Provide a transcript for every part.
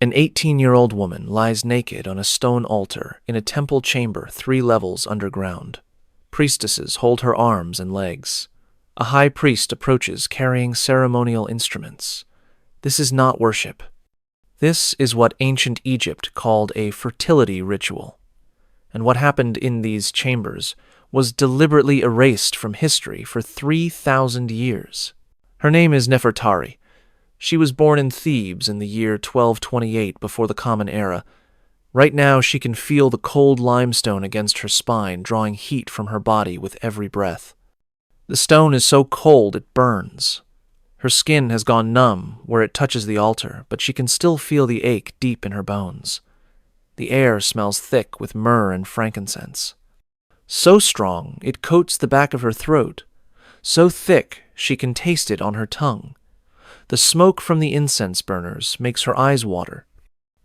An 18-year-old woman lies naked on a stone altar in a temple chamber 3 levels underground. Priestesses hold her arms and legs. A high priest approaches carrying ceremonial instruments. This is not worship. This is what ancient Egypt called a fertility ritual. And what happened in these chambers was deliberately erased from history for 3,000 years. Her name is Nefertari. She was born in Thebes in the year 1228 before the Common Era. Right now she can feel the cold limestone against her spine, drawing heat from her body with every breath. The stone is so cold it burns. Her skin has gone numb where it touches the altar, but she can still feel the ache deep in her bones. The air smells thick with myrrh and frankincense. So strong it coats the back of her throat. So thick she can taste it on her tongue. The smoke from the incense burners makes her eyes water,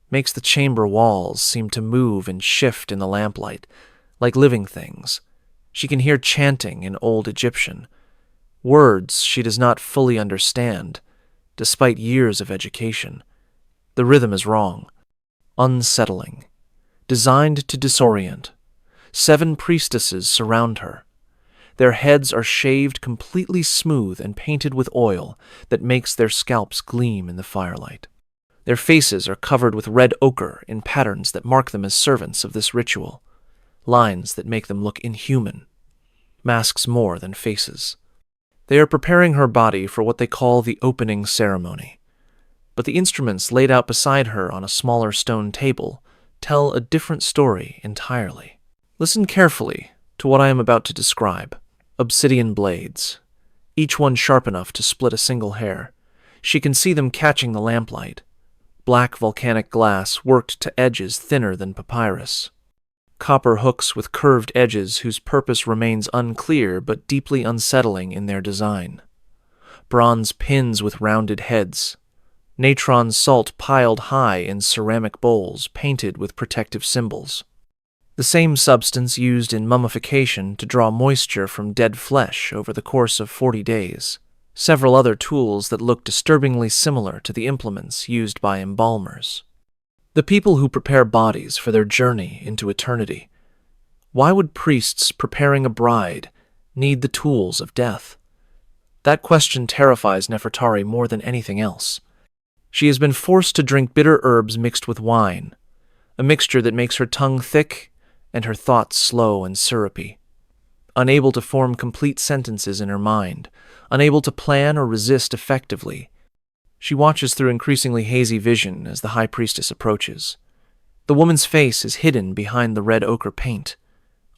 makes the chamber walls seem to move and shift in the lamplight, like living things. She can hear chanting in Old Egyptian, words she does not fully understand, despite years of education. The rhythm is wrong, unsettling, designed to disorient. 7 priestesses surround her. Their heads are shaved completely smooth and painted with oil that makes their scalps gleam in the firelight. Their faces are covered with red ochre in patterns that mark them as servants of this ritual, lines that make them look inhuman, masks more than faces. They are preparing her body for what they call the opening ceremony. But the instruments laid out beside her on a smaller stone table tell a different story entirely. Listen carefully to what I am about to describe. Obsidian blades, each one sharp enough to split a single hair. She can see them catching the lamplight. Black volcanic glass worked to edges thinner than papyrus. Copper hooks with curved edges whose purpose remains unclear but deeply unsettling in their design. Bronze pins with rounded heads. Natron salt piled high in ceramic bowls painted with protective symbols. The same substance used in mummification to draw moisture from dead flesh over the course of 40 days. Several other tools that look disturbingly similar to the implements used by embalmers. The people who prepare bodies for their journey into eternity. Why would priests preparing a bride need the tools of death? That question terrifies Nefertari more than anything else. She has been forced to drink bitter herbs mixed with wine, a mixture that makes her tongue thick and her thoughts slow and syrupy. Unable to form complete sentences in her mind, unable to plan or resist effectively, she watches through increasingly hazy vision as the high priestess approaches. The woman's face is hidden behind the red ochre paint.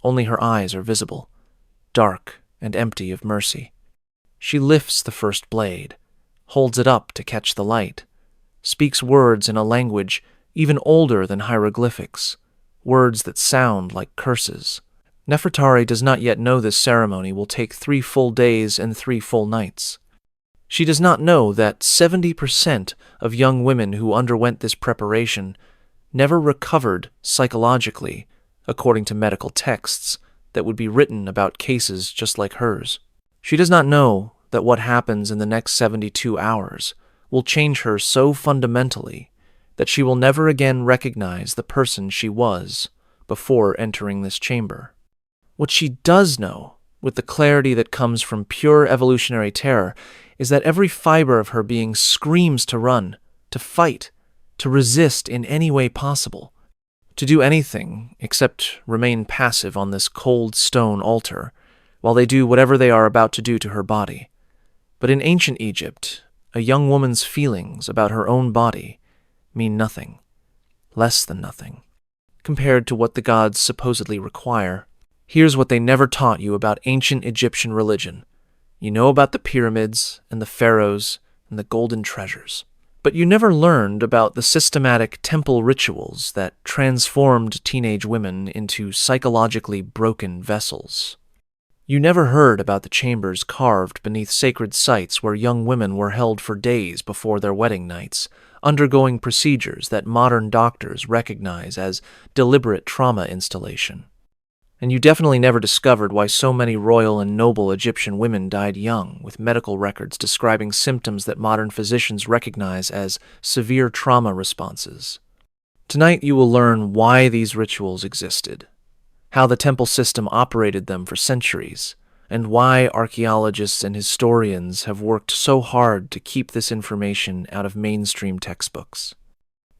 Only her eyes are visible, dark and empty of mercy. She lifts the first blade, holds it up to catch the light, speaks words in a language even older than hieroglyphics, words that sound like curses. Nefertari does not yet know this ceremony will take 3 full days and 3 full nights. She does not know that 70% of young women who underwent this preparation never recovered psychologically, according to medical texts that would be written about cases just like hers. She does not know that what happens in the next 72 hours will change her so fundamentally that she will never again recognize the person she was before entering this chamber. What she does know, with the clarity that comes from pure evolutionary terror, is that every fiber of her being screams to run, to fight, to resist in any way possible, to do anything except remain passive on this cold stone altar while they do whatever they are about to do to her body. But in ancient Egypt, a young woman's feelings about her own body mean nothing, less than nothing, compared to what the gods supposedly require. Here's what they never taught you about ancient Egyptian religion. You know about the pyramids and the pharaohs and the golden treasures, but you never learned about the systematic temple rituals that transformed teenage women into psychologically broken vessels. You never heard about the chambers carved beneath sacred sites where young women were held for days before their wedding nights, undergoing procedures that modern doctors recognize as deliberate trauma installation. And you definitely never discovered why so many royal and noble Egyptian women died young, with medical records describing symptoms that modern physicians recognize as severe trauma responses. Tonight you will learn why these rituals existed, how the temple system operated them for centuries, and why archaeologists and historians have worked so hard to keep this information out of mainstream textbooks.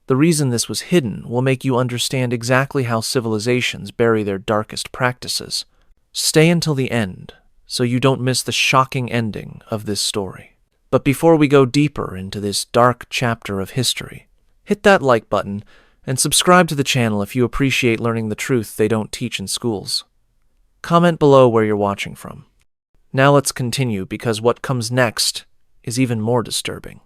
The reason this was hidden will make you understand exactly how civilizations bury their darkest practices. Stay until the end, so you don't miss the shocking ending of this story. But before we go deeper into this dark chapter of history, hit that like button and subscribe to the channel if you appreciate learning the truth they don't teach in schools. Comment below where you're watching from. Now let's continue, because what comes next is even more disturbing.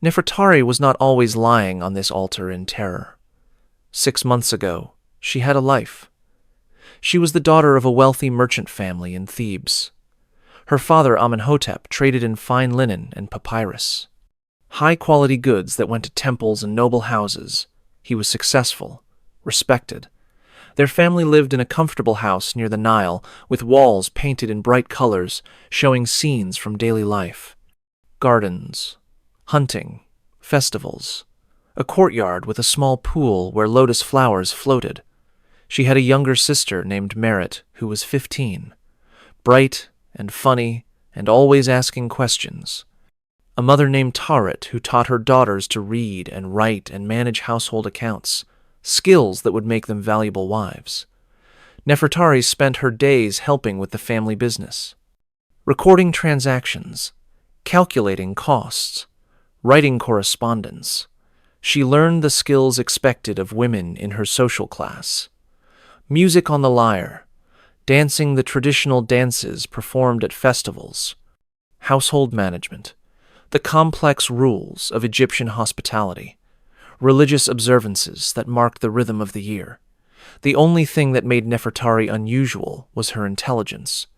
Nefertari was not always lying on this altar in terror. 6 months ago, she had a life. She was the daughter of a wealthy merchant family in Thebes. Her father, Amenhotep, traded in fine linen and papyrus, high-quality goods that went to temples and noble houses. He was successful, respected. Their family lived in a comfortable house near the Nile, with walls painted in bright colors, showing scenes from daily life. Gardens, hunting, festivals, a courtyard with a small pool where lotus flowers floated. She had a younger sister named Merit, who was 15, bright and funny and always asking questions. A mother named Taret, who taught her daughters to read and write and manage household accounts, skills that would make them valuable wives. Nefertari spent her days helping with the family business, recording transactions, calculating costs, writing correspondence. She learned the skills expected of women in her social class: music on the lyre, dancing the traditional dances performed at festivals, household management, the complex rules of Egyptian hospitality, religious observances that marked the rhythm of the year. The only thing that made Nefertari unusual was her intelligence.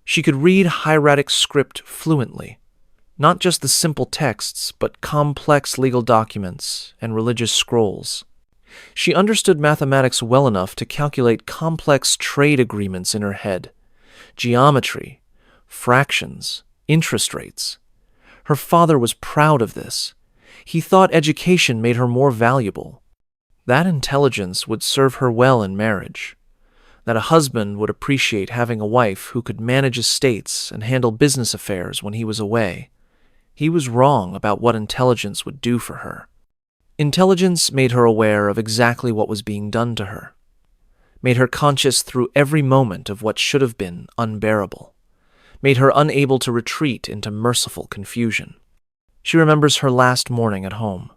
She could read hieratic script fluently, not just the simple texts, but complex legal documents and religious scrolls. She understood mathematics well enough to calculate complex trade agreements in her head, geometry, fractions, interest rates. Her father was proud of this. He thought education made her more valuable. That intelligence would serve her well in marriage. That a husband would appreciate having a wife who could manage estates and handle business affairs when he was away. He was wrong about what intelligence would do for her. Intelligence made her aware of exactly what was being done to her, made her conscious through every moment of what should have been unbearable, made her unable to retreat into merciful confusion. She remembers her last morning at home.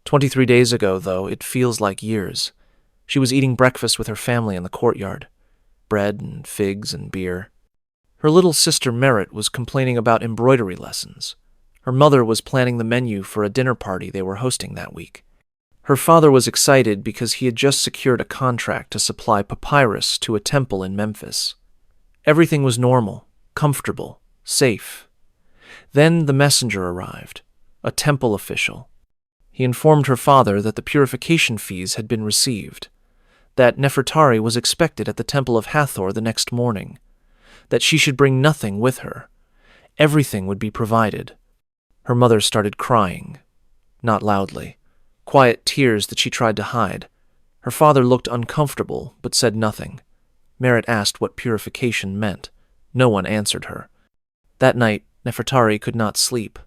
23 days ago, though, it feels like years. She was eating breakfast with her family in the courtyard, bread and figs and beer. Her little sister Merit was complaining about embroidery lessons. Her mother was planning the menu for a dinner party they were hosting that week. Her father was excited because he had just secured a contract to supply papyrus to a temple in Memphis. Everything was normal, comfortable, safe. Then the messenger arrived, a temple official. He informed her father that the purification fees had been received, that Nefertari was expected at the temple of Hathor the next morning, that she should bring nothing with her. Everything would be provided. Her mother started crying, not loudly, quiet tears that she tried to hide. Her father looked uncomfortable but said nothing. Merit asked what purification meant. No one answered her. That night, Nefertari could not sleep.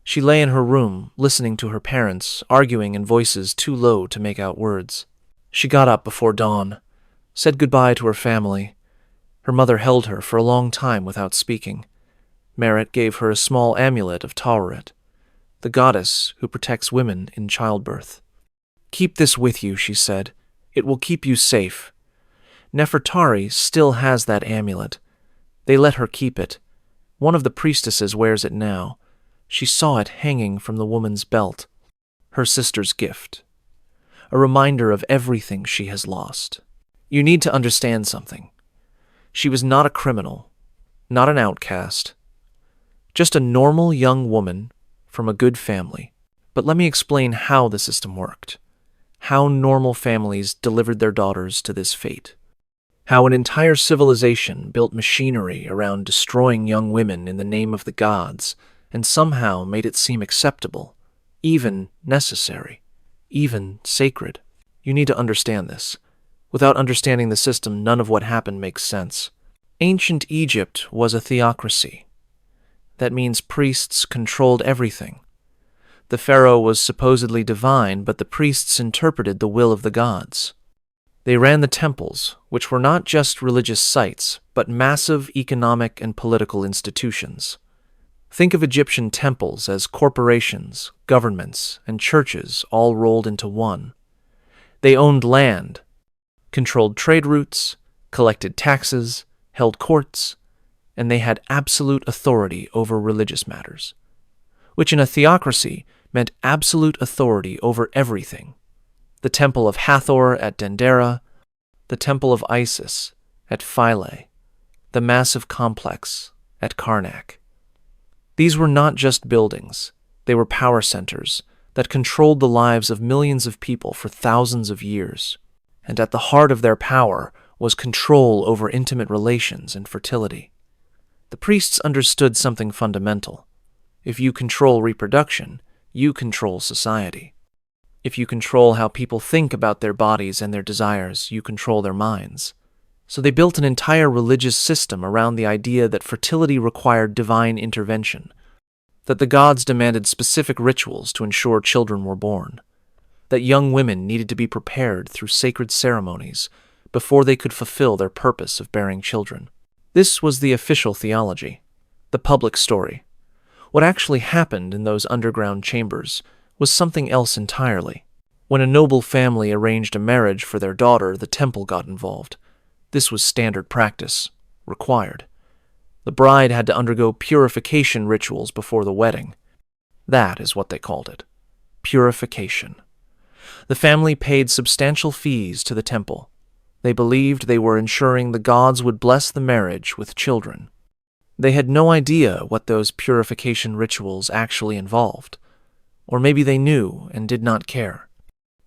She lay in her room, listening to her parents, arguing in voices too low to make out words. She got up before dawn, said goodbye to her family. Her mother held her for a long time without speaking. Merit gave her a small amulet of Taweret, the goddess who protects women in childbirth. "Keep this with you," she said. "It will keep you safe." Nefertari still has that amulet. They let her keep it. One of the priestesses wears it now. She saw it hanging from the woman's belt. Her sister's gift. A reminder of everything she has lost. You need to understand something. She was not a criminal, not an outcast, just a normal young woman from a good family. But let me explain how the system worked, how normal families delivered their daughters to this fate. How an entire civilization built machinery around destroying young women in the name of the gods and somehow made it seem acceptable, even necessary, even sacred. You need to understand this. Without understanding the system, none of what happened makes sense. Ancient Egypt was a theocracy. That means priests controlled everything. The pharaoh was supposedly divine, but the priests interpreted the will of the gods. They ran the temples, which were not just religious sites, but massive economic and political institutions. Think of Egyptian temples as corporations, governments, and churches all rolled into one. They owned land, controlled trade routes, collected taxes, held courts, and they had absolute authority over religious matters, which in a theocracy meant absolute authority over everything. The Temple of Hathor at Dendera, the Temple of Isis at Philae, the massive complex at Karnak. These were not just buildings, they were power centers that controlled the lives of millions of people for thousands of years. And at the heart of their power was control over intimate relations and fertility. The priests understood something fundamental. If you control reproduction, you control society. If you control how people think about their bodies and their desires, you control their minds. So they built an entire religious system around the idea that fertility required divine intervention, that the gods demanded specific rituals to ensure children were born, that young women needed to be prepared through sacred ceremonies before they could fulfill their purpose of bearing children. This was the official theology, the public story. What actually happened in those underground chambers was something else entirely. When a noble family arranged a marriage for their daughter, the temple got involved. This was standard practice, required. The bride had to undergo purification rituals before the wedding. That is what they called it, purification. The family paid substantial fees to the temple. They believed they were ensuring the gods would bless the marriage with children. They had no idea what those purification rituals actually involved. Or maybe they knew and did not care.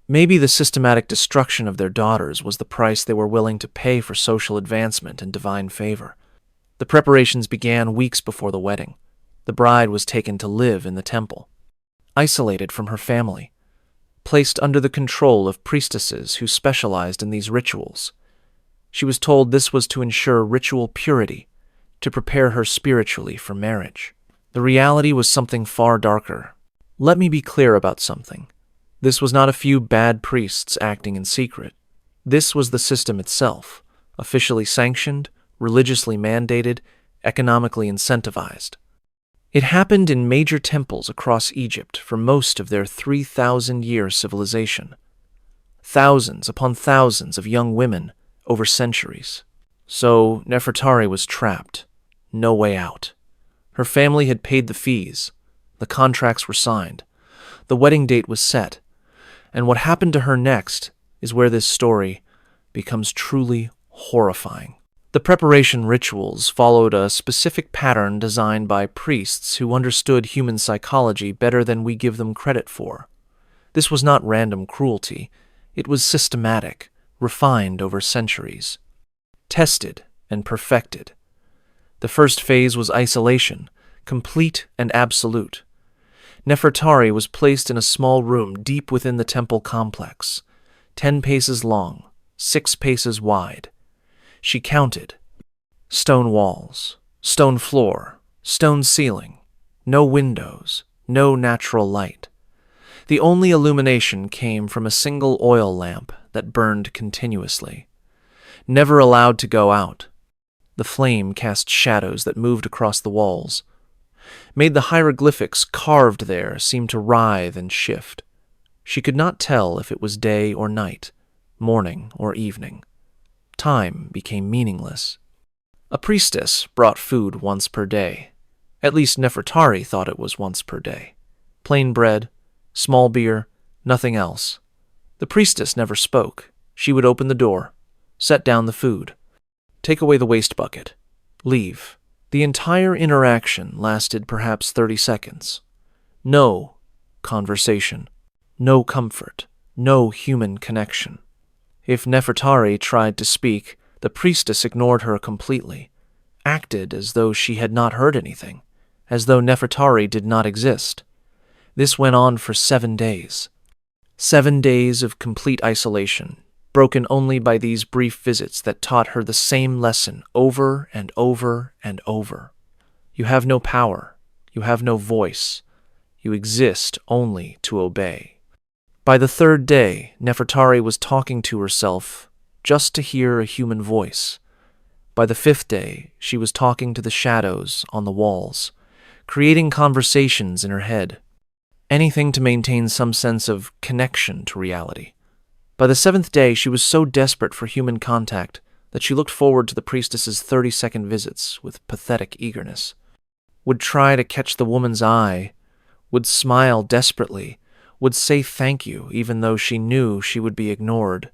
Maybe the systematic destruction of their daughters was the price they were willing to pay for social advancement and divine favor. The preparations began weeks before the wedding. The bride was taken to live in the temple, isolated from her family, placed under the control of priestesses who specialized in these rituals. She was told this was to ensure ritual purity, to prepare her spiritually for marriage. The reality was something far darker. Let me be clear about something. This was not a few bad priests acting in secret. This was the system itself, officially sanctioned, religiously mandated, economically incentivized. It happened in major temples across Egypt for most of their 3,000-year civilization. Thousands upon thousands of young women over centuries. So Nefertari was trapped. No way out. Her family had paid the fees. The contracts were signed. The wedding date was set. And what happened to her next is where this story becomes truly horrifying. The preparation rituals followed a specific pattern designed by priests who understood human psychology better than we give them credit for. This was not random cruelty. It was systematic, refined over centuries, tested and perfected. The first phase was isolation, complete and absolute. Nefertari was placed in a small room deep within the temple complex, 10 paces long, 6 paces wide. She counted. Stone walls, stone floor, stone ceiling, no windows, no natural light. The only illumination came from a single oil lamp that burned continuously, never allowed to go out. The flame cast shadows that moved across the walls, made the hieroglyphics carved there seem to writhe and shift. She could not tell if it was day or night, morning or evening. Time became meaningless. A priestess brought food once per day. At least Nefertari thought it was once per day. Plain bread, small beer, nothing else. The priestess never spoke. She would open the door, set down the food, take away the waste bucket, leave. The entire interaction lasted perhaps 30 seconds. No conversation, no comfort, no human connection. If Nefertari tried to speak, The priestess ignored her completely, acted as though she had not heard anything, as though Nefertari did not exist. This went on for 7 days. 7 days of complete isolation, broken only by these brief visits that taught her the same lesson over and over and over. You have no power. You have no voice. You exist only to obey. By the 3rd day, Nefertari was talking to herself just to hear a human voice. By the 5th day, she was talking to the shadows on the walls, creating conversations in her head. Anything to maintain some sense of connection to reality. By the 7th day, she was so desperate for human contact that she looked forward to the priestess's 30-second visits with pathetic eagerness, would try to catch the woman's eye, would smile desperately, would say thank you even though she knew she would be ignored.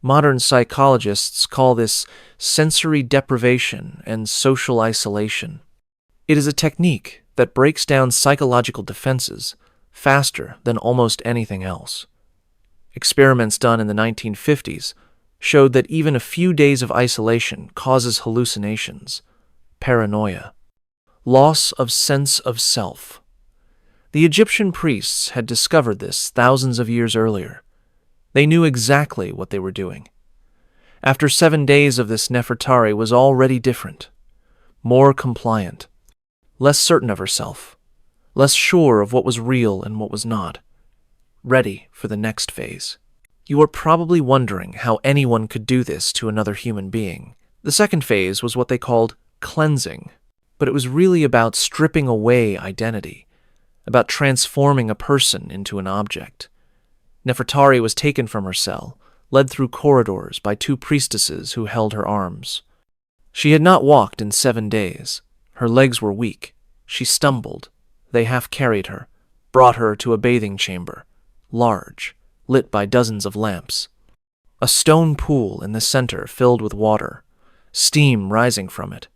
Modern psychologists call this sensory deprivation and social isolation. It is a technique that breaks down psychological defenses faster than almost anything else. Experiments done in the 1950s showed that even a few days of isolation causes hallucinations, paranoia, loss of sense of self. The Egyptian priests had discovered this thousands of years earlier. They knew exactly what they were doing. After 7 days of this, Nefertari was already different, more compliant, less certain of herself, less sure of what was real and what was not, ready for the next phase. You are probably wondering how anyone could do this to another human being. The second phase was what they called cleansing, but it was really about stripping away identity, about transforming a person into an object. Nefertari was taken from her cell, led through corridors by 2 priestesses who held her arms. She had not walked in 7 days. Her legs were weak. She stumbled. They half carried her, brought her to a bathing chamber, large, lit by dozens of lamps. A stone pool in the center filled with water, steam rising from it.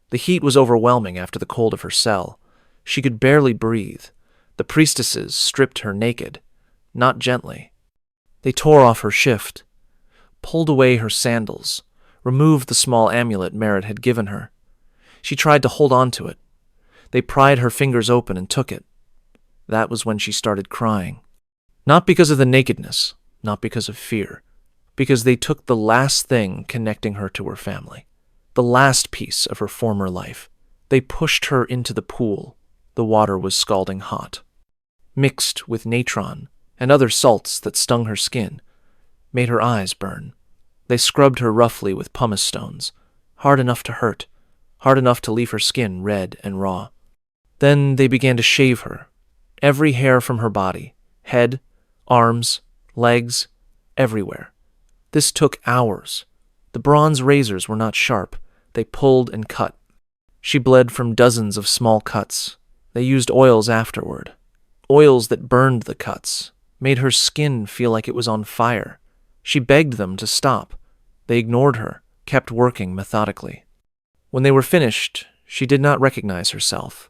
The heat was overwhelming after the cold of her cell. She could barely breathe. The priestesses stripped her naked, not gently. They tore off her shift, pulled away her sandals, removed the small amulet Merit had given her. She tried to hold on to it. They pried her fingers open and took it. That was when she started crying. Not because of the nakedness, not because of fear, because they took the last thing connecting her to her family, the last piece of her former life. They pushed her into the pool. The water was scalding hot, mixed with natron and other salts that stung her skin, made her eyes burn. They scrubbed her roughly with pumice stones, hard enough to hurt, hard enough to leave her skin red and raw. Then they began to shave her, every hair from her body, head, arms, legs, everywhere. This took hours. The bronze razors were not sharp. They pulled and cut. She bled from dozens of small cuts. They used oils afterward, oils that burned the cuts, made her skin feel like it was on fire. She begged them to stop. They ignored her, kept working methodically. When they were finished, she did not recognize herself.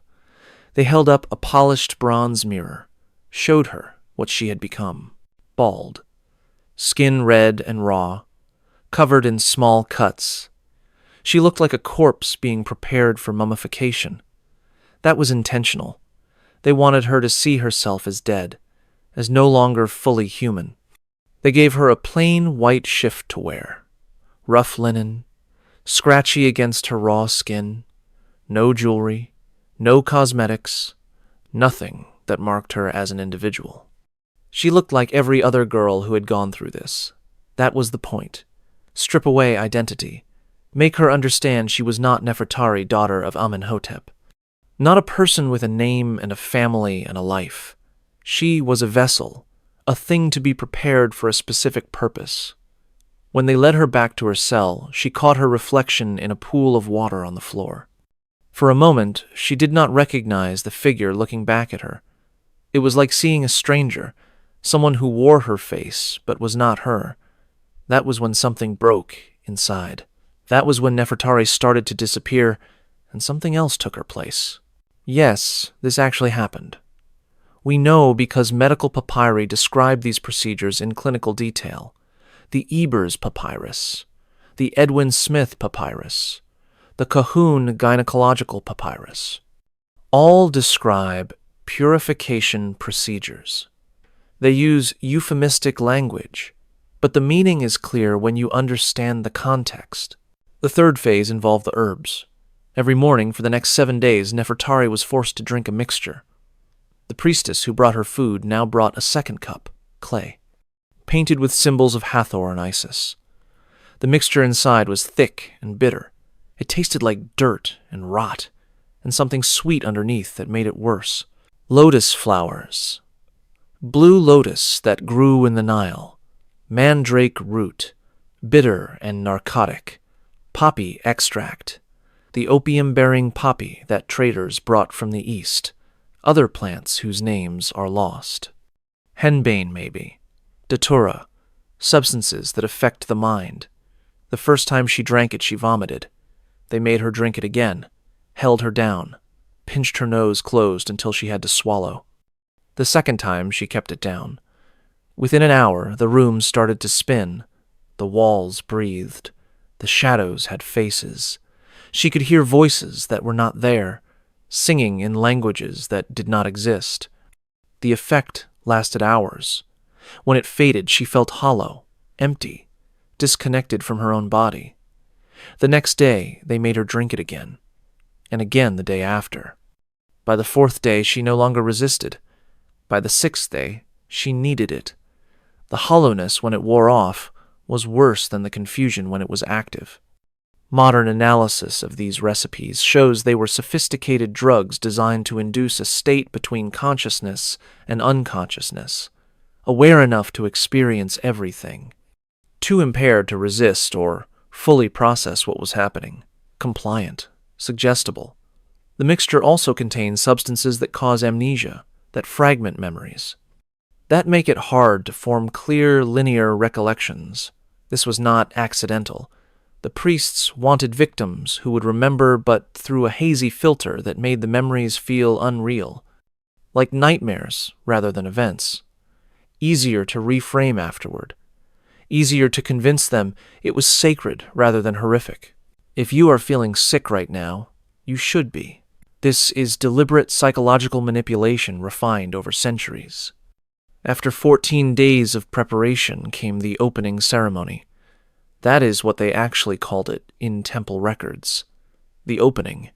They held up a polished bronze mirror, showed her what she had become. Bald, skin red and raw, covered in small cuts. She looked like a corpse being prepared for mummification. That was intentional. They wanted her to see herself as dead, as no longer fully human. They gave her a plain white shift to wear, rough linen, scratchy against her raw skin, no jewelry, no cosmetics, nothing that marked her as an individual. She looked like every other girl who had gone through this. That was the point. Strip away identity. Make her understand she was not Nefertari, daughter of Amenhotep. Not a person with a name and a family and a life. She was a vessel, a thing to be prepared for a specific purpose. When they led her back to her cell, she caught her reflection in a pool of water on the floor. For a moment, she did not recognize the figure looking back at her. It was like seeing a stranger, someone who wore her face but was not her. That was when something broke inside. That was when Nefertari started to disappear, and something else took her place. Yes, this actually happened. We know because medical papyri describe these procedures in clinical detail. The Ebers Papyrus, the Edwin Smith papyrus, the Cahoon gynecological papyrus. All describe purification procedures. They use euphemistic language, but the meaning is clear when you understand the context. The third phase involved the herbs. Every morning for the next 7 days, Nefertari was forced to drink a mixture. The priestess who brought her food now brought a second cup, clay, painted with symbols of Hathor and Isis. The mixture inside was thick and bitter. It tasted like dirt and rot, and something sweet underneath that made it worse. Lotus flowers, blue lotus that grew in the Nile, mandrake root, bitter and narcotic, poppy extract, the opium-bearing poppy that traders brought from the east, other plants whose names are lost. Henbane, maybe, datura, substances that affect the mind. The first time she drank it, she vomited. They made her drink it again, held her down, pinched her nose closed until she had to swallow. The second time, she kept it down. Within an hour, the room started to spin. The walls breathed. The shadows had faces. She could hear voices that were not there, singing in languages that did not exist. The effect lasted hours. When it faded, she felt hollow, empty, disconnected from her own body. The next day, they made her drink it again, and again the day after. By the fourth day, she no longer resisted. By the sixth day, she needed it. The hollowness when it wore off was worse than the confusion when it was active. Modern analysis of these recipes shows they were sophisticated drugs designed to induce a state between consciousness and unconsciousness, aware enough to experience everything, too impaired to resist or fully process what was happening, compliant, suggestible. The mixture also contains substances that cause amnesia, that fragment memories, that make it hard to form clear, linear recollections. This was not accidental. The priests wanted victims who would remember but through a hazy filter that made the memories feel unreal, like nightmares rather than events. Easier to reframe afterward. Easier to convince them it was sacred rather than horrific. If you are feeling sick right now, you should be. This is deliberate psychological manipulation refined over centuries. After 14 days of preparation came the opening ceremony. That is what they actually called it in temple records. The opening.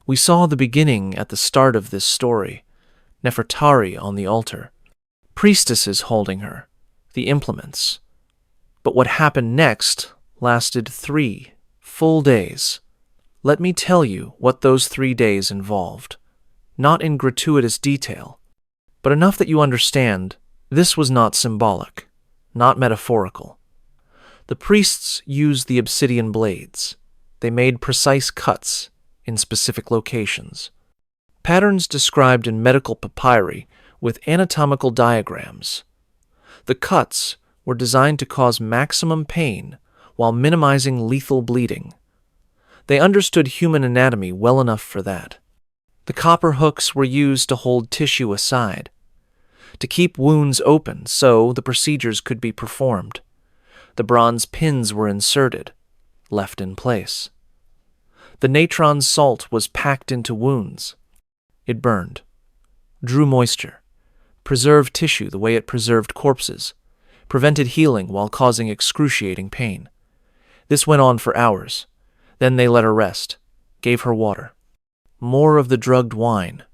We saw the beginning at the start of this story. Nefertari on the altar. Priestesses holding her. The implements. But what happened next lasted 3 full days. Let me tell you what those 3 days involved. Not in gratuitous detail, but enough that you understand this was not symbolic, not metaphorical. The priests used the obsidian blades. They made precise cuts in specific locations. Patterns described in medical papyri with anatomical diagrams. The cuts were designed to cause maximum pain while minimizing lethal bleeding. They understood human anatomy well enough for that. The copper hooks were used to hold tissue aside, to keep wounds open so the procedures could be performed. The bronze pins were inserted, left in place. The natron salt was packed into wounds. It burned, drew moisture, preserved tissue the way it preserved corpses, prevented healing while causing excruciating pain. This went on for hours. Then they let her rest, gave her water. More of the drugged wine.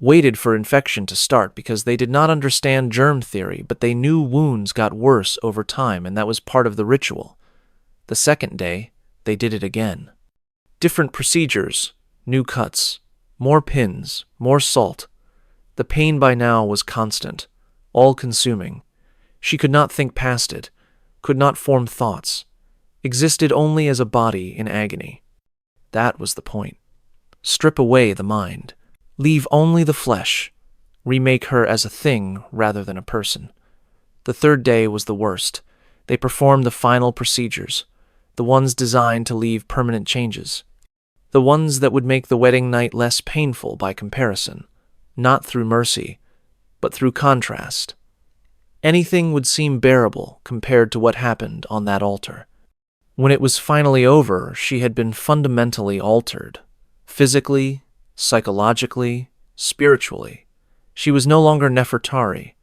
Waited for infection to start because they did not understand germ theory, but they knew wounds got worse over time, and that was part of the ritual. The second day, they did it again. Different procedures, new cuts, more pins, more salt. The pain by now was constant, all-consuming. She could not think past it, could not form thoughts, existed only as a body in agony. That was the point. Strip away the mind. Leave only the flesh. Remake her as a thing rather than a person. The third day was the worst. They performed the final procedures, the ones designed to leave permanent changes, the ones that would make the wedding night less painful by comparison, not through mercy, but through contrast. Anything would seem bearable compared to what happened on that altar. When it was finally over, she had been fundamentally altered. Physically, psychologically, spiritually. She was no longer Nefertari.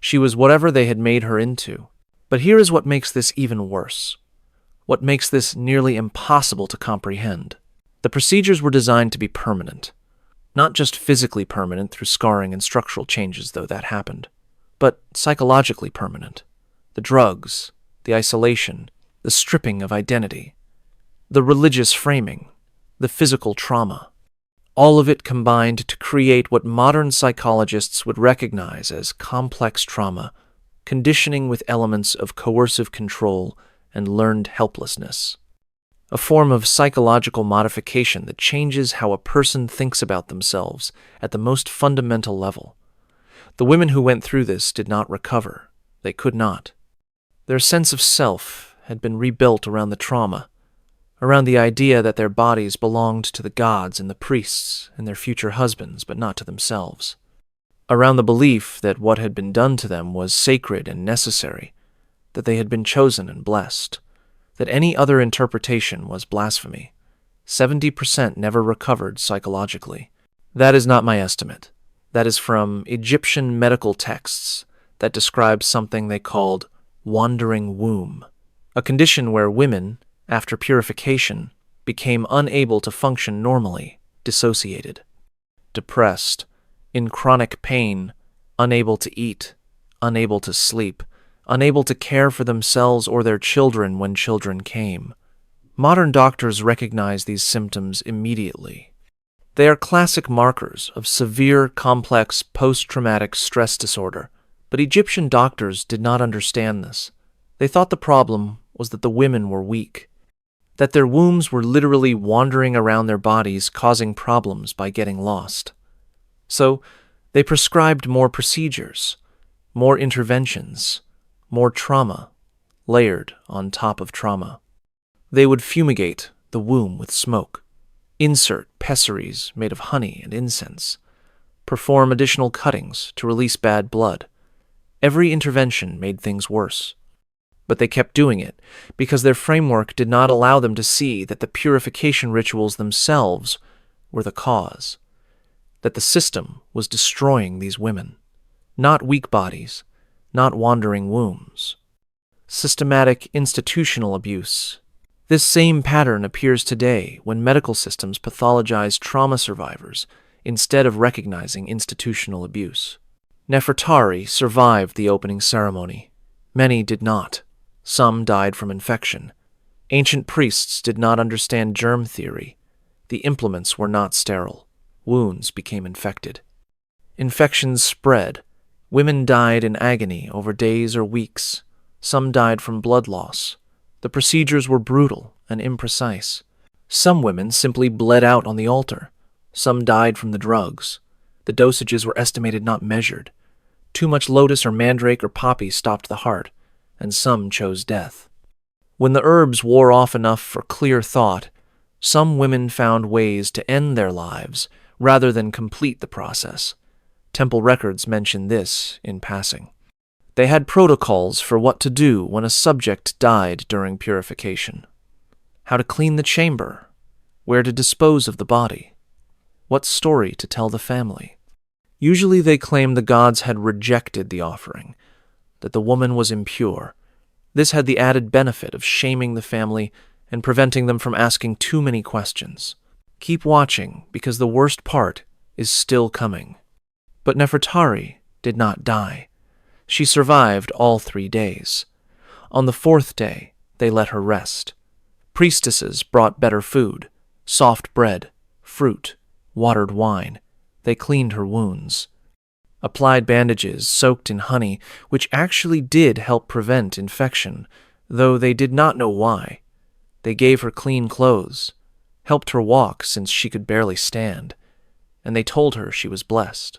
She was whatever they had made her into. But here is what makes this even worse. What makes this nearly impossible to comprehend. The procedures were designed to be permanent. Not just physically permanent through scarring and structural changes, though that happened, but psychologically permanent. The drugs, the isolation, the stripping of identity, the religious framing, the physical trauma. All of it combined to create what modern psychologists would recognize as complex trauma, conditioning with elements of coercive control and learned helplessness. A form of psychological modification that changes how a person thinks about themselves at the most fundamental level. The women who went through this did not recover. They could not. Their sense of self had been rebuilt around the trauma, around the idea that their bodies belonged to the gods and the priests and their future husbands, but not to themselves. Around the belief that what had been done to them was sacred and necessary, that they had been chosen and blessed, that any other interpretation was blasphemy. 70% never recovered psychologically. That is not my estimate. That is from Egyptian medical texts that describe something they called wandering womb, a condition where women, after purification, became unable to function normally, dissociated, depressed, in chronic pain, unable to eat, unable to sleep, unable to care for themselves or their children when children came. Modern doctors recognize these symptoms immediately. They are classic markers of severe, complex post-traumatic stress disorder, but Egyptian doctors did not understand this. They thought the problem was that the women were weak, that their wombs were literally wandering around their bodies causing problems by getting lost. So, they prescribed more procedures, more interventions, more trauma, layered on top of trauma. They would fumigate the womb with smoke, insert pessaries made of honey and incense, perform additional cuttings to release bad blood. Every intervention made things worse. But they kept doing it because their framework did not allow them to see that the purification rituals themselves were the cause, that the system was destroying these women, not weak bodies, not wandering wombs. Systematic institutional abuse. This same pattern appears today when medical systems pathologize trauma survivors instead of recognizing institutional abuse. Nefertari survived the opening ceremony. Many did not. Some died from infection. Ancient priests did not understand germ theory. The implements were not sterile. Wounds became infected. Infections spread. Women died in agony over days or weeks. Some died from blood loss. The procedures were brutal and imprecise. Some women simply bled out on the altar. Some died from the drugs. The dosages were estimated, not measured. Too much lotus or mandrake or poppy stopped the heart, and some chose death. When the herbs wore off enough for clear thought, some women found ways to end their lives rather than complete the process. Temple records mention this in passing. They had protocols for what to do when a subject died during purification. How to clean the chamber, where to dispose of the body, what story to tell the family. Usually they claimed the gods had rejected the offering, that the woman was impure. This had the added benefit of shaming the family and preventing them from asking too many questions. Keep watching, because the worst part is still coming. But Nefertari did not die. She survived all 3 days. On the 4th day, they let her rest. Priestesses brought better food, soft bread, fruit, watered wine. They cleaned her wounds. Applied bandages soaked in honey, which actually did help prevent infection, though they did not know why. They gave her clean clothes, helped her walk since she could barely stand, and they told her she was blessed,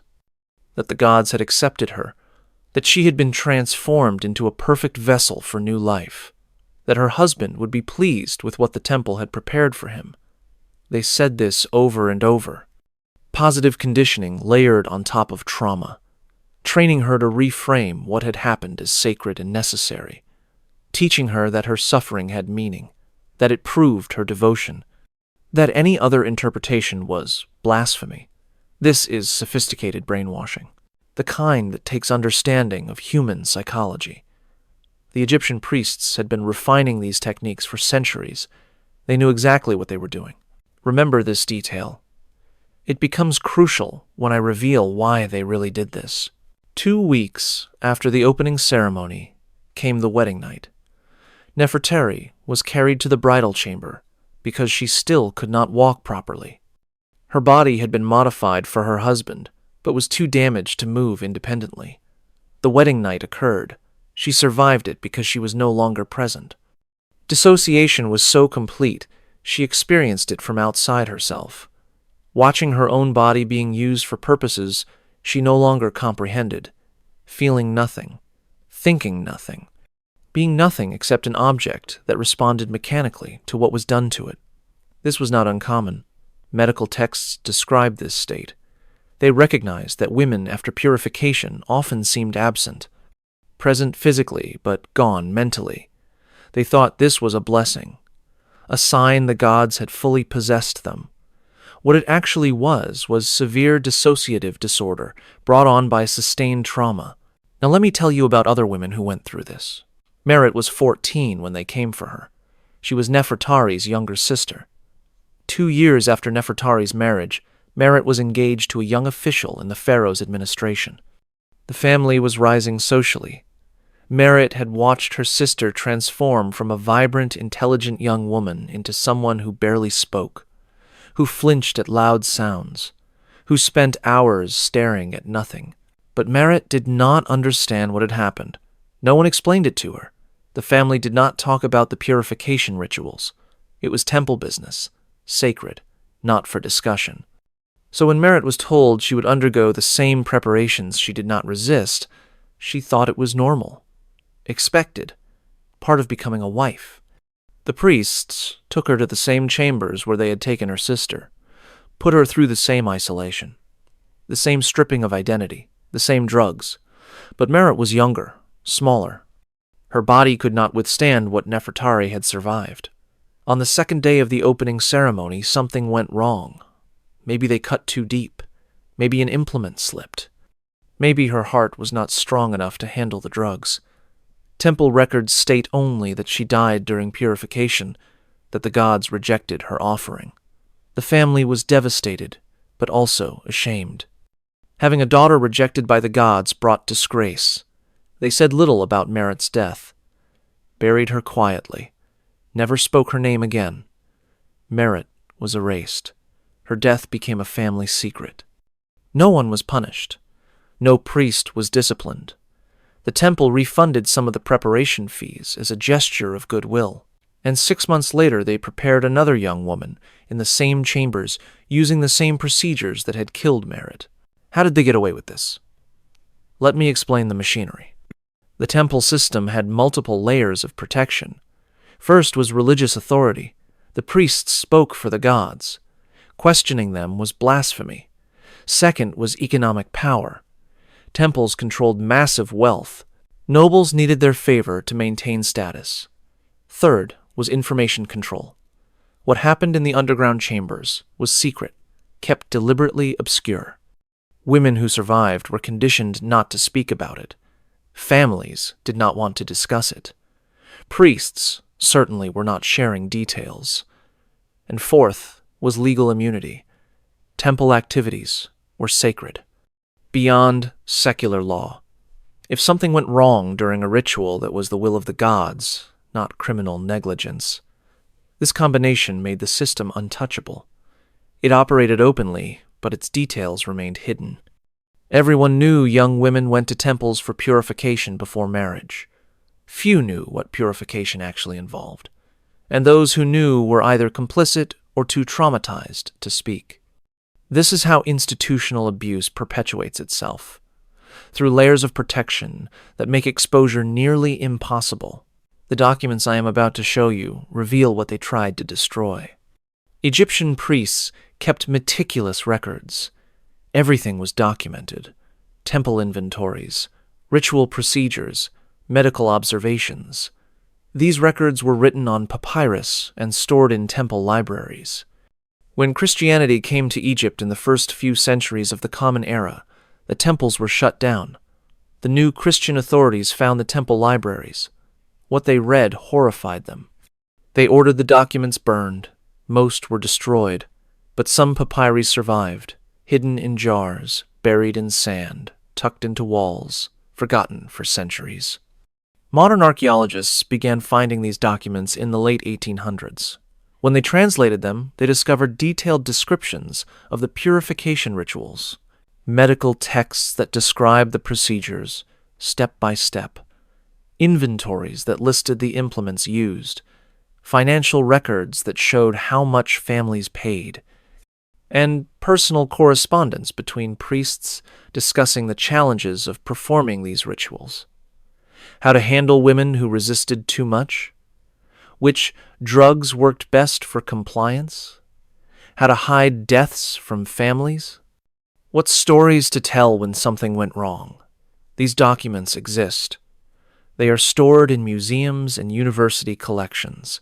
that the gods had accepted her, that she had been transformed into a perfect vessel for new life, that her husband would be pleased with what the temple had prepared for him. They said this over and over. Positive conditioning layered on top of trauma, training her to reframe what had happened as sacred and necessary, teaching her that her suffering had meaning, that it proved her devotion, that any other interpretation was blasphemy. This is sophisticated brainwashing, the kind that takes understanding of human psychology. The Egyptian priests had been refining these techniques for centuries. They knew exactly what they were doing. Remember this detail. It becomes crucial when I reveal why they really did this. 2 weeks after the opening ceremony came the wedding night. Nefertari was carried to the bridal chamber because she still could not walk properly. Her body had been modified for her husband, but was too damaged to move independently. The wedding night occurred. She survived it because she was no longer present. Dissociation was so complete, she experienced it from outside herself. Watching her own body being used for purposes she no longer comprehended, feeling nothing, thinking nothing, being nothing except an object that responded mechanically to what was done to it. This was not uncommon. Medical texts describe this state. They recognized that women after purification often seemed absent, present physically but gone mentally. They thought this was a blessing, a sign the gods had fully possessed them. What it actually was severe dissociative disorder brought on by sustained trauma. Now let me tell you about other women who went through this. Merit was 14 when they came for her. She was Nefertari's younger sister. 2 years after Nefertari's marriage, Merit was engaged to a young official in the pharaoh's administration. The family was rising socially. Merit had watched her sister transform from a vibrant, intelligent young woman into someone who barely spoke, who flinched at loud sounds, who spent hours staring at nothing. But Merit did not understand what had happened. No one explained it to her. The family did not talk about the purification rituals. It was temple business, sacred, not for discussion. So when Merit was told she would undergo the same preparations she did not resist, she thought it was normal, expected, part of becoming a wife. The priests took her to the same chambers where they had taken her sister, put her through the same isolation, the same stripping of identity, the same drugs. But Merit was younger, smaller. Her body could not withstand what Nefertari had survived. On the second day of the opening ceremony, something went wrong. Maybe they cut too deep. Maybe an implement slipped. Maybe her heart was not strong enough to handle the drugs. Temple records state only that she died during purification, that the gods rejected her offering. The family was devastated, but also ashamed. Having a daughter rejected by the gods brought disgrace. They said little about Merit's death, buried her quietly, never spoke her name again. Merit was erased. Her death became a family secret. No one was punished. No priest was disciplined. The temple refunded some of the preparation fees as a gesture of goodwill, and 6 months later they prepared another young woman in the same chambers using the same procedures that had killed Merit. How did they get away with this? Let me explain the machinery. The temple system had multiple layers of protection. First was religious authority. The priests spoke for the gods. Questioning them was blasphemy. Second was economic power. Temples controlled massive wealth. Nobles needed their favor to maintain status. Third was information control. What happened in the underground chambers was secret, kept deliberately obscure. Women who survived were conditioned not to speak about it. Families did not want to discuss it. Priests certainly were not sharing details. And fourth was legal immunity. Temple activities were sacred, beyond secular law. If something went wrong during a ritual that was the will of the gods, not criminal negligence, this combination made the system untouchable. It operated openly, but its details remained hidden. Everyone knew young women went to temples for purification before marriage. Few knew what purification actually involved, and those who knew were either complicit or too traumatized to speak. This is how institutional abuse perpetuates itself, through layers of protection that make exposure nearly impossible. The documents I am about to show you reveal what they tried to destroy. Egyptian priests kept meticulous records. Everything was documented. Temple inventories, ritual procedures, medical observations. These records were written on papyrus and stored in temple libraries. When Christianity came to Egypt in the first few centuries of the Common Era, the temples were shut down. The new Christian authorities found the temple libraries. What they read horrified them. They ordered the documents burned. Most were destroyed, but some papyri survived, hidden in jars, buried in sand, tucked into walls, forgotten for centuries. Modern archaeologists began finding these documents in the late 1800s. When they translated them, they discovered detailed descriptions of the purification rituals, medical texts that described the procedures, step by step, inventories that listed the implements used, financial records that showed how much families paid, and personal correspondence between priests discussing the challenges of performing these rituals. How to handle women who resisted too much, which drugs worked best for compliance, how to hide deaths from families, what stories to tell when something went wrong. These documents exist. They are stored in museums and university collections,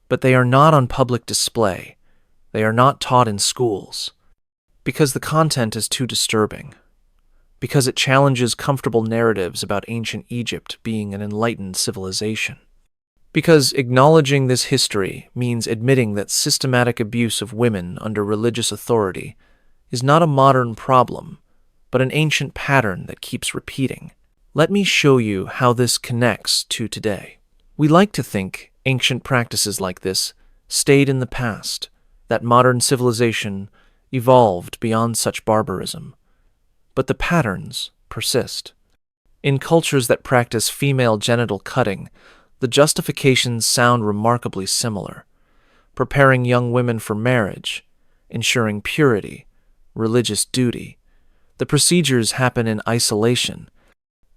but they are not on public display. They are not taught in schools, because the content is too disturbing, because it challenges comfortable narratives about ancient Egypt being an enlightened civilization, because acknowledging this history means admitting that systematic abuse of women under religious authority is not a modern problem, but an ancient pattern that keeps repeating. Let me show you how this connects to today. We like to think ancient practices like this stayed in the past, that modern civilization evolved beyond such barbarism. But the patterns persist. In cultures that practice female genital cutting, the justifications sound remarkably similar: preparing young women for marriage, ensuring purity, religious duty. The procedures happen in isolation.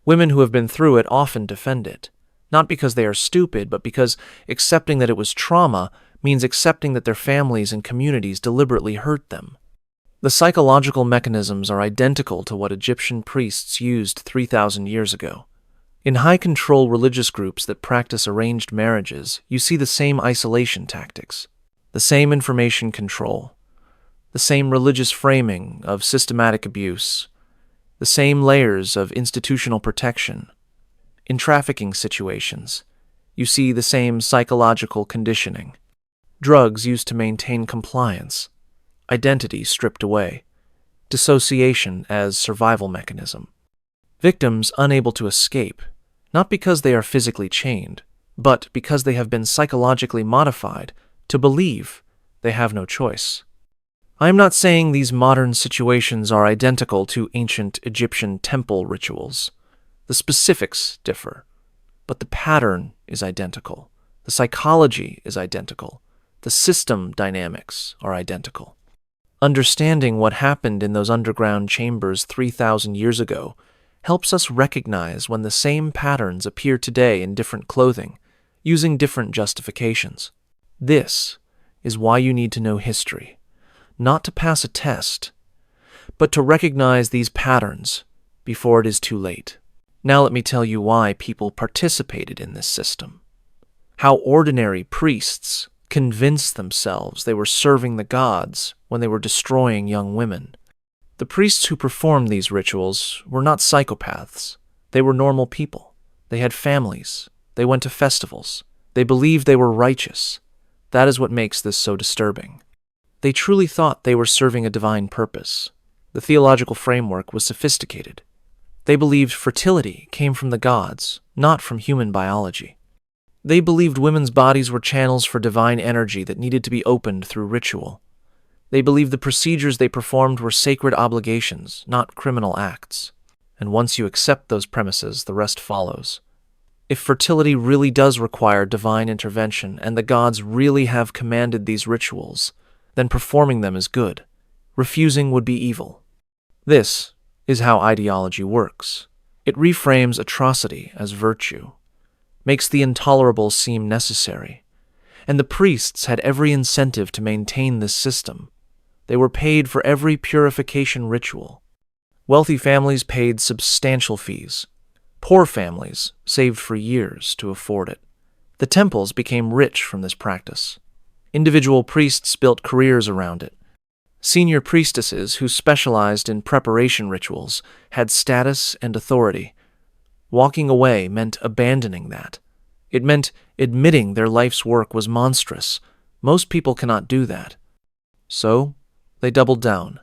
Women who have been through it often defend it, not because they are stupid, but because accepting that it was trauma means accepting that their families and communities deliberately hurt them. The psychological mechanisms are identical to what Egyptian priests used 3,000 years ago. In high-control religious groups that practice arranged marriages, you see the same isolation tactics, the same information control, the same religious framing of systematic abuse, the same layers of institutional protection. In trafficking situations, you see the same psychological conditioning. Drugs used to maintain compliance, identity stripped away, dissociation as survival mechanism. Victims unable to escape, not because they are physically chained, but because they have been psychologically modified to believe they have no choice. I am not saying these modern situations are identical to ancient Egyptian temple rituals. The specifics differ, but the pattern is identical. The psychology is identical. The system dynamics are identical. Understanding what happened in those underground chambers 3,000 years ago helps us recognize when the same patterns appear today in different clothing, using different justifications. This is why you need to know history, not to pass a test, but to recognize these patterns before it is too late. Now let me tell you why people participated in this system. How ordinary priests convinced themselves they were serving the gods when they were destroying young women. The priests who performed these rituals were not psychopaths. They were normal people. They had families. They went to festivals. They believed they were righteous. That is what makes this so disturbing. They truly thought they were serving a divine purpose. The theological framework was sophisticated. They believed fertility came from the gods, not from human biology. They believed women's bodies were channels for divine energy that needed to be opened through ritual. They believed the procedures they performed were sacred obligations, not criminal acts. And once you accept those premises, the rest follows. If fertility really does require divine intervention and the gods really have commanded these rituals, then performing them is good. Refusing would be evil. This is how ideology works. It reframes atrocity as virtue, makes the intolerable seem necessary. And the priests had every incentive to maintain this system. They were paid for every purification ritual. Wealthy families paid substantial fees. Poor families saved for years to afford it. The temples became rich from this practice. Individual priests built careers around it. Senior priestesses who specialized in preparation rituals had status and authority. Walking away meant abandoning that. It meant admitting their life's work was monstrous. Most people cannot do that. So, they doubled down,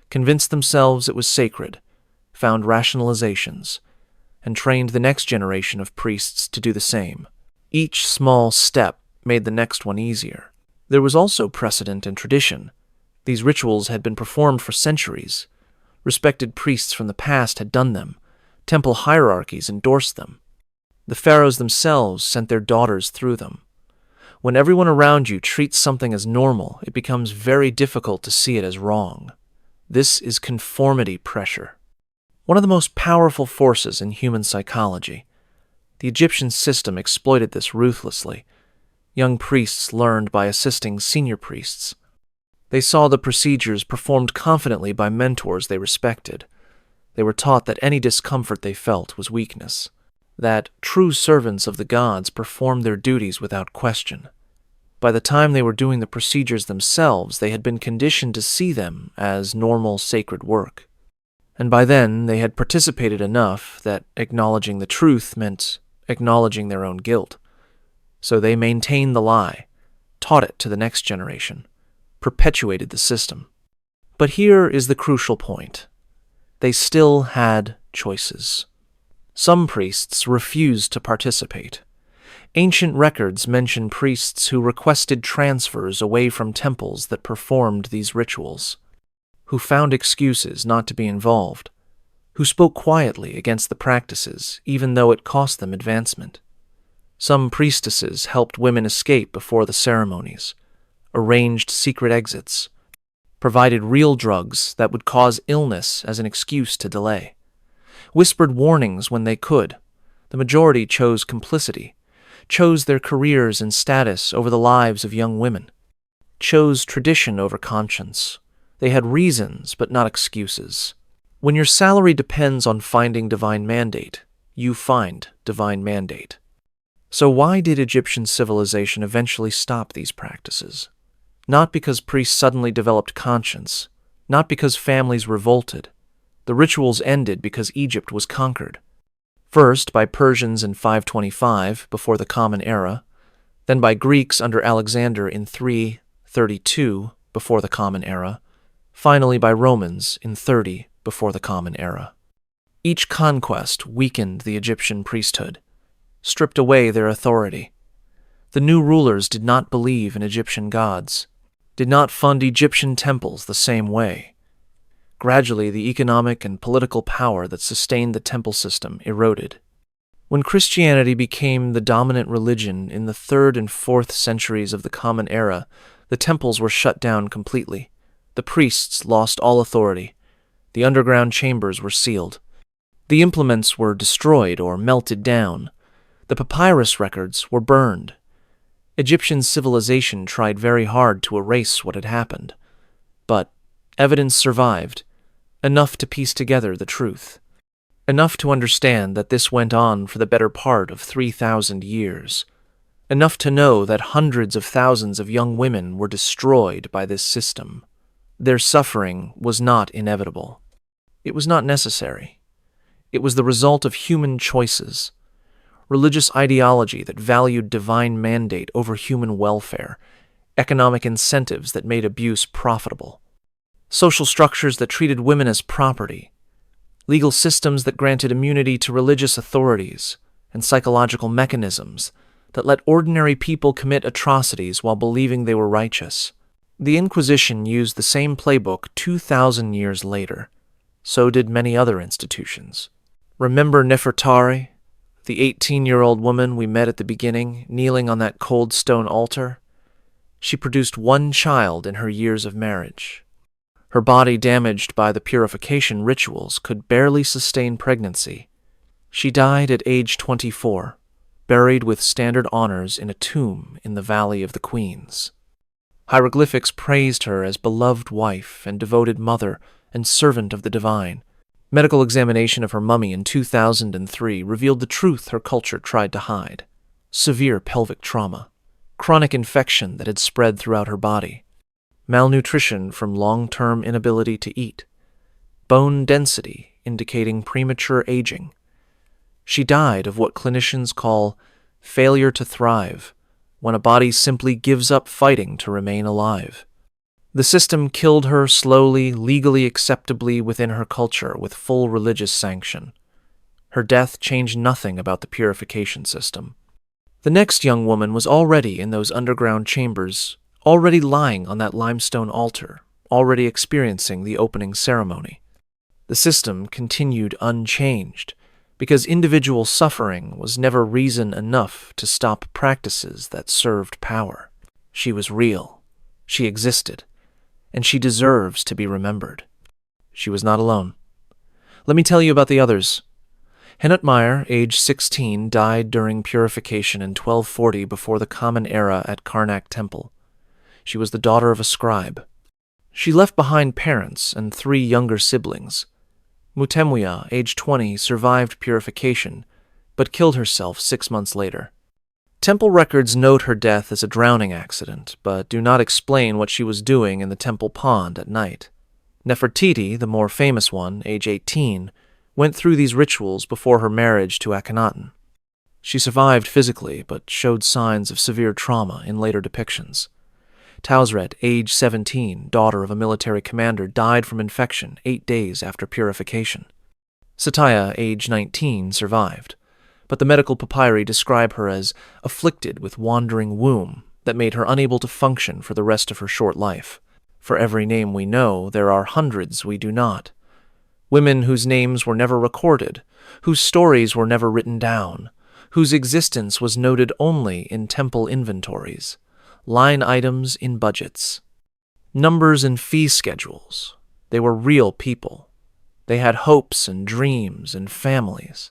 convinced themselves it was sacred, found rationalizations, and trained the next generation of priests to do the same. Each small step made the next one easier. There was also precedent and tradition. These rituals had been performed for centuries. Respected priests from the past had done them. Temple hierarchies endorsed them. The pharaohs themselves sent their daughters through them. When everyone around you treats something as normal, it becomes very difficult to see it as wrong. This is conformity pressure. One of the most powerful forces in human psychology. The Egyptian system exploited this ruthlessly. Young priests learned by assisting senior priests. They saw the procedures performed confidently by mentors they respected. They were taught that any discomfort they felt was weakness, that true servants of the gods performed their duties without question. By the time they were doing the procedures themselves, they had been conditioned to see them as normal sacred work. And by then, they had participated enough that acknowledging the truth meant acknowledging their own guilt. So they maintained the lie, taught it to the next generation, perpetuated the system. But here is the crucial point. They still had choices. Some priests refused to participate. Ancient records mention priests who requested transfers away from temples that performed these rituals, who found excuses not to be involved, who spoke quietly against the practices even though it cost them advancement. Some priestesses helped women escape before the ceremonies, arranged secret exits, provided real drugs that would cause illness as an excuse to delay, whispered warnings when they could. The majority chose complicity, chose their careers and status over the lives of young women, chose tradition over conscience. They had reasons, but not excuses. When your salary depends on finding divine mandate, you find divine mandate. So why did Egyptian civilization eventually stop these practices? Not because priests suddenly developed conscience, not because families revolted. The rituals ended because Egypt was conquered. First by Persians in 525 before the Common Era, then by Greeks under Alexander in 332 before the Common Era, finally by Romans in 30 before the Common Era. Each conquest weakened the Egyptian priesthood, stripped away their authority. The new rulers did not believe in Egyptian gods, did not fund Egyptian temples the same way. Gradually, the economic and political power that sustained the temple system eroded. When Christianity became the dominant religion in the 3rd and 4th centuries of the Common Era, the temples were shut down completely. The priests lost all authority. The underground chambers were sealed. The implements were destroyed or melted down. The papyrus records were burned. Egyptian civilization tried very hard to erase what had happened. But evidence survived, enough to piece together the truth, enough to understand that this went on for the better part of 3,000 years, enough to know that hundreds of thousands of young women were destroyed by this system. Their suffering was not inevitable. It was not necessary. It was the result of human choices, religious ideology that valued divine mandate over human welfare, economic incentives that made abuse profitable, social structures that treated women as property, legal systems that granted immunity to religious authorities, and psychological mechanisms that let ordinary people commit atrocities while believing they were righteous. The Inquisition used the same playbook 2,000 years later. So did many other institutions. Remember Nefertari, the 18-year-old woman we met at the beginning, kneeling on that cold stone altar? She produced one child in her years of marriage. Her body, damaged by the purification rituals, could barely sustain pregnancy. She died at age 24, buried with standard honors in a tomb in the Valley of the Queens. Hieroglyphics praised her as beloved wife and devoted mother and servant of the divine. Medical examination of her mummy in 2003 revealed the truth her culture tried to hide. severe pelvic trauma, chronic infection that had spread throughout her body, malnutrition from long-term inability to eat, bone density indicating premature aging. She died of what clinicians call failure to thrive, when a body simply gives up fighting to remain alive. The system killed her slowly, legally acceptably within her culture with full religious sanction. Her death changed nothing about the purification system. The next young woman was already in those underground chambers, already lying on that limestone altar, already experiencing the opening ceremony. The system continued unchanged, because individual suffering was never reason enough to stop practices that served power. She was real. She existed. And she deserves to be remembered. She was not alone. Let me tell you about the others. Henut Meyer, age 16, died during purification in 1240 before the Common Era at Karnak Temple. She was the daughter of a scribe. She left behind parents and 3 younger siblings. Mutemuya, age 20, survived purification, but killed herself 6 months later. Temple records note her death as a drowning accident, but do not explain what she was doing in the temple pond at night. Nefertiti, the more famous one, age 18, went through these rituals before her marriage to Akhenaten. She survived physically, but showed signs of severe trauma in later depictions. Tausret, age 17, daughter of a military commander, died from infection 8 days after purification. Satya, age 19, survived, but the medical papyri describe her as afflicted with wandering womb that made her unable to function for the rest of her short life. For every name we know, there are hundreds we do not. Women whose names were never recorded, whose stories were never written down, whose existence was noted only in temple inventories, line items in budgets, numbers in fee schedules. They were real people. They had hopes and dreams and families.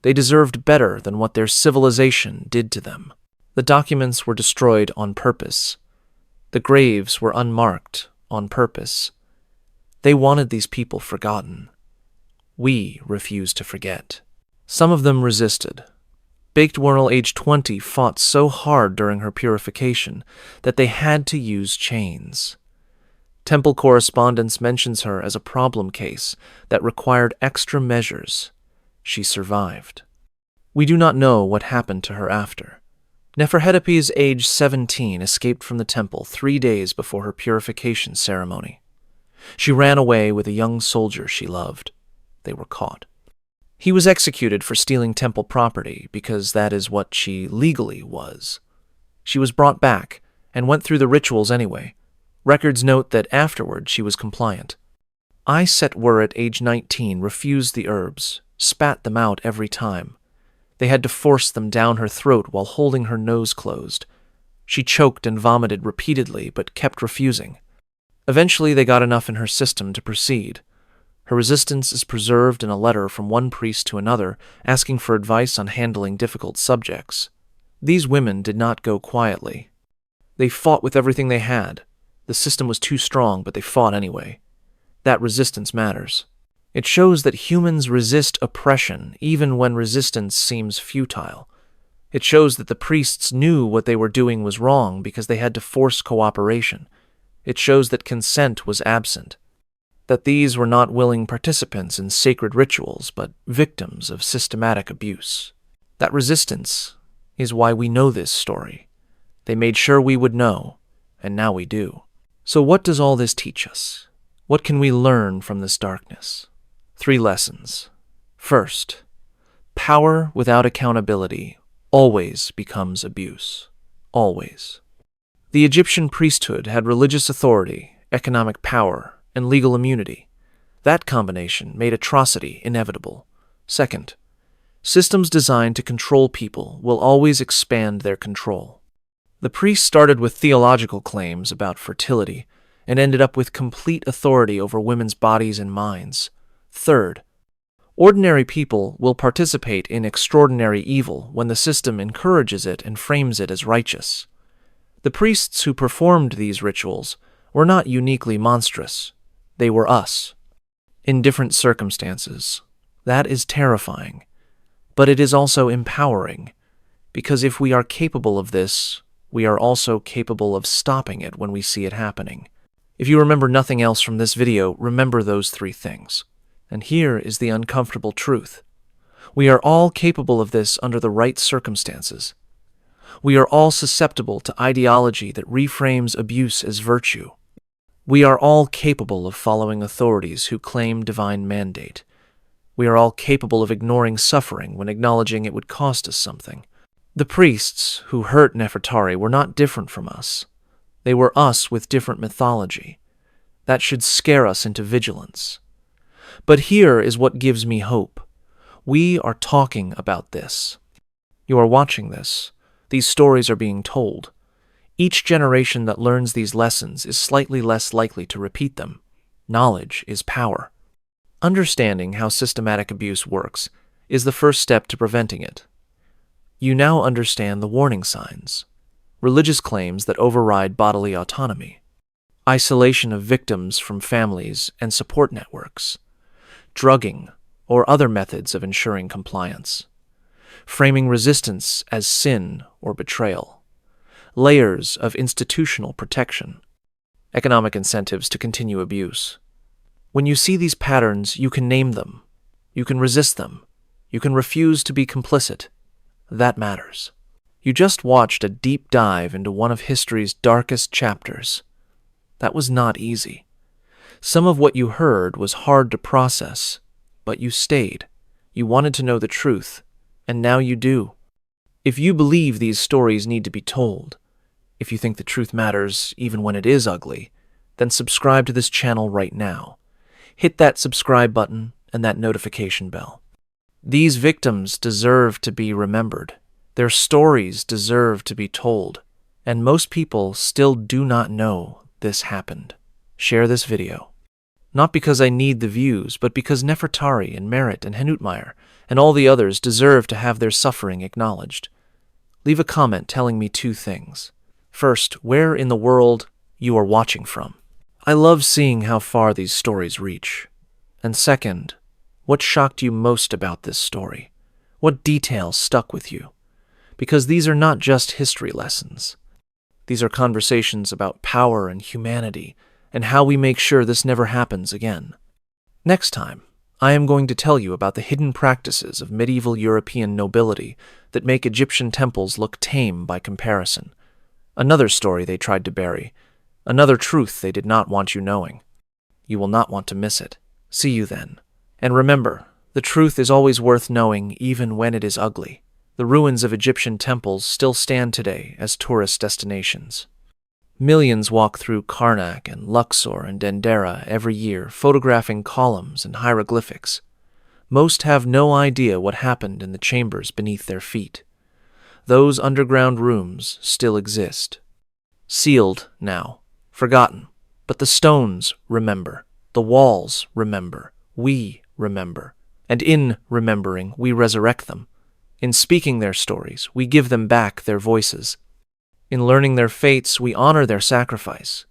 They deserved better than what their civilization did to them. The documents were destroyed on purpose. The graves were unmarked on purpose. They wanted these people forgotten. We refused to forget. Some of them resisted. Baked Wornal, age 20, fought so hard during her purification that they had to use chains. Temple correspondence mentions her as a problem case that required extra measures. She survived. We do not know what happened to her after. Neferhetiti's age 17 escaped from the temple 3 days before her purification ceremony. She ran away with a young soldier she loved. They were caught. He was executed for stealing temple property because that is what she legally was. She was brought back and went through the rituals anyway. Records note that afterward she was compliant. Iset Wurit, age 19, refused the herbs, spat them out every time. They had to force them down her throat while holding her nose closed. She choked and vomited repeatedly but kept refusing. Eventually they got enough in her system to proceed. Her resistance is preserved in a letter from one priest to another, asking for advice on handling difficult subjects. These women did not go quietly. They fought with everything they had. The system was too strong, but they fought anyway. That resistance matters. It shows that humans resist oppression even when resistance seems futile. It shows that the priests knew what they were doing was wrong because they had to force cooperation. It shows that consent was absent, that these were not willing participants in sacred rituals, but victims of systematic abuse. That resistance is why we know this story. They made sure we would know, and now we do. So what does all this teach us? What can we learn from this darkness? 3 lessons. First, power without accountability always becomes abuse. Always. The Egyptian priesthood had religious authority, economic power, and legal immunity. That combination made atrocity inevitable. Second, systems designed to control people will always expand their control. The priests started with theological claims about fertility and ended up with complete authority over women's bodies and minds. Third, ordinary people will participate in extraordinary evil when the system encourages it and frames it as righteous. The priests who performed these rituals were not uniquely monstrous. They were us, in different circumstances. That is terrifying, but it is also empowering. Because if we are capable of this, we are also capable of stopping it when we see it happening. If you remember nothing else from this video, remember those three things. And here is the uncomfortable truth. We are all capable of this under the right circumstances. We are all susceptible to ideology that reframes abuse as virtue. We are all capable of following authorities who claim divine mandate. We are all capable of ignoring suffering when acknowledging it would cost us something. The priests who hurt Nefertari were not different from us. They were us with different mythology. That should scare us into vigilance. But here is what gives me hope. We are talking about this. You are watching this. These stories are being told. Each generation that learns these lessons is slightly less likely to repeat them. Knowledge is power. Understanding how systematic abuse works is the first step to preventing it. You now understand the warning signs. Religious claims that override bodily autonomy. Isolation of victims from families and support networks. Drugging or other methods of ensuring compliance. Framing resistance as sin or betrayal. Layers of institutional protection. Economic incentives to continue abuse. When you see these patterns, you can name them. You can resist them. You can refuse to be complicit. That matters. You just watched a deep dive into one of history's darkest chapters. That was not easy. Some of what you heard was hard to process, but you stayed. You wanted to know the truth, and now you do. If you believe these stories need to be told, if you think the truth matters even when it is ugly, then subscribe to this channel right now. Hit that subscribe button and that notification bell. These victims deserve to be remembered. Their stories deserve to be told, and most people still do not know this happened. Share this video. Not because I need the views, but because Nefertari and Merit and Henutmeyer and all the others deserve to have their suffering acknowledged. Leave a comment telling me two things. First, where in the world you are watching from. I love seeing how far these stories reach. And second, what shocked you most about this story? What details stuck with you? Because these are not just history lessons. These are conversations about power and humanity, and how we make sure this never happens again. Next time, I am going to tell you about the hidden practices of medieval European nobility that make Egyptian temples look tame by comparison. Another story they tried to bury. Another truth they did not want you knowing. You will not want to miss it. See you then. And remember, the truth is always worth knowing even when it is ugly. The ruins of Egyptian temples still stand today as tourist destinations. Millions walk through Karnak and Luxor and Dendera every year, photographing columns and hieroglyphics. Most have no idea what happened in the chambers beneath their feet. Those underground rooms still exist. Sealed now, forgotten, but the stones remember, the walls remember, we remember, and in remembering we resurrect them. In speaking their stories, we give them back their voices. In learning their fates, we honor their sacrifice.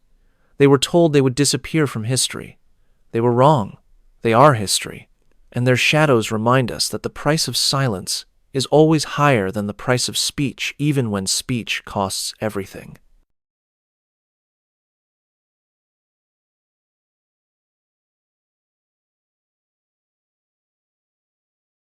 They were told they would disappear from history. They were wrong. They are history. And their shadows remind us that the price of silence is always higher than the price of speech, even when speech costs everything.